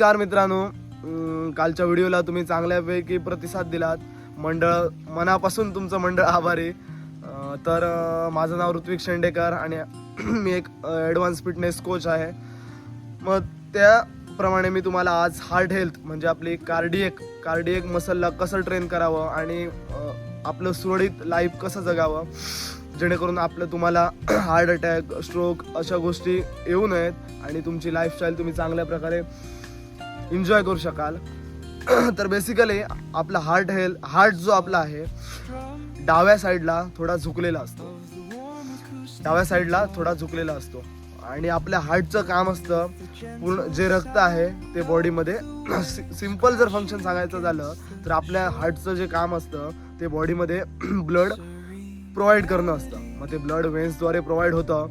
नमस्कार मित्रांनो, कालच्या व्हिडिओला तुम्ही चांगल्यापैकी प्रतिसाद दिलात. मंडळ मनापासून तुमचं मंडळ आभारी. माझं नाव ऋत्विक शेंडेकर आणि मी एक ॲडव्हान्स फिटनेस कोच आहे. मग त्याप्रमाणे मी तुम्हाला आज हार्ट हेल्थ म्हणजे आपली कार्डिएक मसलला कसं ट्रेन करावं आणि आपलं सुरळीत लाईफ कसं जगावं जेणेकरून तुम्हाला हार्ट अटॅक, स्ट्रोक अशा गोष्टी येऊ नयेत आणि तुमची लाईफस्टाईल तुम्ही चांगल्या प्रकारे एन्जॉय करू शकाल. तर बेसिकली आपला हार्ट जो आपला आहे डाव्या साईडला थोडा झुकलेला असतो आणि आपल्या हार्टचं काम असतं पूर्ण जे रक्त आहे ते बॉडीमध्ये सिम्पल जर फंक्शन सांगायचं झालं तर आपल्या हार्टचं जे काम असतं ते बॉडीमध्ये ब्लड प्रोव्हाइड करणं असतं. मग ते ब्लड वेन्सद्वारे प्रोव्हाइड होतं.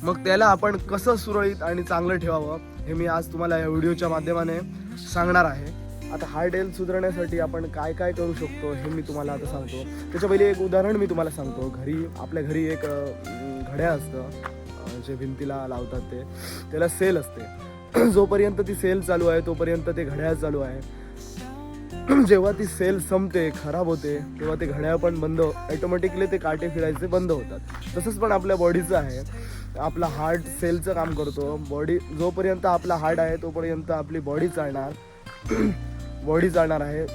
मग त्याला आपण कसं सुरळीत आणि चांगलं ठेवावं हे मी आज तुम्हाला या व्हिडिओच्या माध्यमाने सांगणार आहे. आता हार्ट हेल्थ सुधारण्यासाठी आपण काय काय करू शकतो हे मी तुम्हाला आता सांगतो. त्याच्या पहिले एक उदाहरण मी तुम्हाला सांगतो. आपल्या घरी एक घड्याळ असतं जे भिंतीला लावतात त्याला सेल असते. जोपर्यंत ती सेल चालू आहे तोपर्यंत ते घड्याळ चालू आहे. जेव्हा ती सेल संपते, खराब होते, तेव्हा ते घड्याळ पण बंद, ऑटोमॅटिकली ते काटे फिरायचे बंद होतात. तसंच पण आपल्या बॉडीचं आहे. आपला हार्ट सेलचं काम करतो. जोपर्यंत आपला हार्ट आहे तोपर्यंत आपली बॉडी चालणार आहे.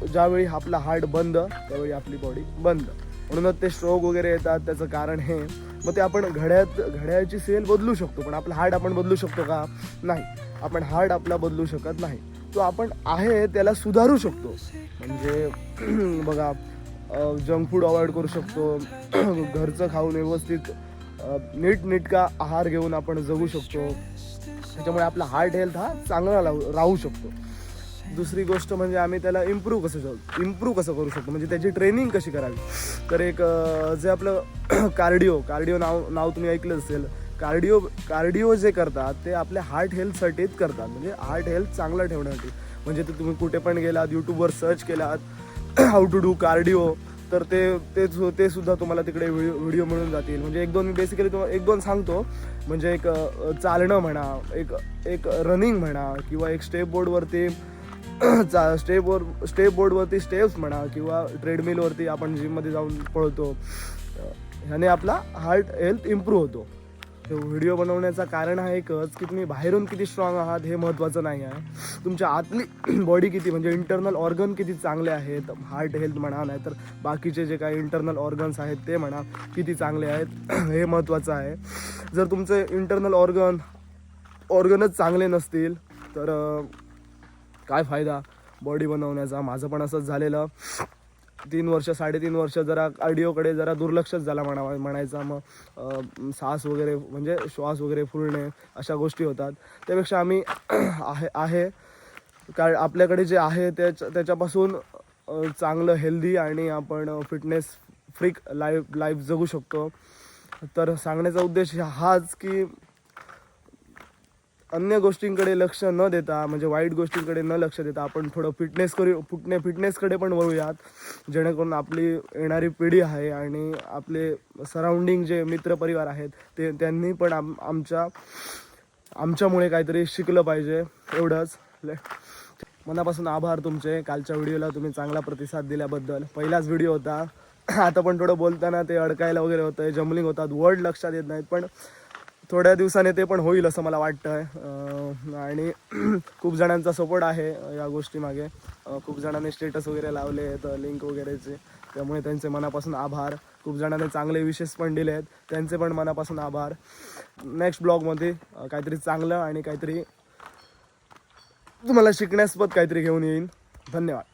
ज्यावेळी आपला हार्ट बंद त्यावेळी आपली बॉडी बंद. म्हणूनच ते स्ट्रोक वगैरे येतात. त्याचं कारण हे. मग ते आपण घड्याळाची सेल बदलू शकतो पण आपला हार्ट आपण बदलू शकतो का? नाही. आपण हार्ट आपला बदलू शकत नाही. तो आपण आहे त्याला सुधारू शकतो. म्हणजे बघा, जंक फूड अवॉइड करू शकतो. घरचं खाऊन व्यवस्थित नीटनेटका आहार घेऊन आपण जगू शकतो. त्याच्यामुळे आपला हार्ट हेल्थ हा चांगला राहू शकतो. दुसरी गोष्ट म्हणजे आम्ही त्याला इम्प्रूव्ह कसं करू शकतो म्हणजे त्याची ट्रेनिंग कशी करावी. तर एक जे आपलं कार्डिओ नाव तुम्ही ऐकलं असेल. कार्डिओ जे करतात ते आपल्या हार्ट हेल्थसाठीच करतात. म्हणजे हार्ट हेल्थ चांगला ठेवण्यासाठी. म्हणजे ते तुम्ही कुठे पण गेलात, यूट्यूबवर सर्च केलात हाऊ टू डू कार्डिओ तर ते सुद्धा तुम्हाला तिकडे व्हिडिओ मिळून जातील. म्हणजे एक दोन सांगतो. म्हणजे एक चालणं म्हणा, एक रनिंग म्हणा किंवा एक स्टेप बोर्डवरती स्टेप्स म्हणा किंवा ट्रेडमिलवरती आपण जिममध्ये जाऊन पळतो. ह्याने आपला हार्ट हेल्थ इम्प्रूव्ह होतो. व्हिडिओ बनवण्याचं कारण आहे एकच की तुम्ही बाहेरून किती स्ट्रॉंग आहात हे महत्त्वाचं नाही आहे. तुमच्या आतली बॉडी किती म्हणजे इंटरनल ऑर्गन किती चांगले आहेत, हार्ट हेल्थ म्हणा नाही तर बाकीचे जे काही इंटरनल ऑर्गन्स आहेत ते म्हणा किती चांगले आहेत हे महत्त्वाचं आहे. जर तुमचे इंटरनल ऑर्गनच चांगले नसतील तर काय फायदा बॉडी बनवण्याचा. माझं पण असंच झालेलं. 3-3.5 वर्ष जरा कार्डिओकडे जरा दुर्लक्षच झाला म्हणायचा. मग श्वास वगैरे फुलणे अशा गोष्टी होतात. त्यापेक्षा आम्ही आपल्याकडे जे आहे त्याच्यापासून चांगलं हेल्दी आणि आपण फिटनेस फ्रीक लाईफ जगू शकतो. तर सांगण्याचा उद्देश हाच की अन्य गोष्टींकडे लक्ष न देता म्हणजे वाईट गोष्टींकडे न लक्ष देता आपण थोडं फिटनेसकडे पण वळूयात. जेणेकरून आपली येणारी पिढी आहे आणि आपले सराउंडिंग जे मित्रपरिवार आहेत त्यांनी पण आमच्यामुळे काहीतरी शिकलं पाहिजे. एवढंच. मनापासून आभार तुमचे. कालच्या व्हिडिओला तुम्ही चांगला प्रतिसाद दिल्याबद्दल. पहिलाच व्हिडिओ होता. आता पण थोडं बोलताना ते अडकायला वगैरे होतं, जमलिंग होतात, वर्ड लक्षात येत नाहीत. पण थोड्या दिवसाने ते पण होईल असं मला वाटतं आहे. आणि खूप जणांचा सपोर्ट आहे या गोष्टीमागे. खूप जणांनी स्टेटस वगैरे लावले आहेत, लिंक वगैरेचे. त्यामुळे त्यांचे मनापासून आभार. खूप जणांनी चांगले विशेष पण दिले आहेत, त्यांचे पण मनापासून आभार. नेक्स्ट ब्लॉगमध्ये काहीतरी चांगलं आणि काहीतरी तुम्हाला शिकण्यास्पद काहीतरी घेऊन येईन. धन्यवाद.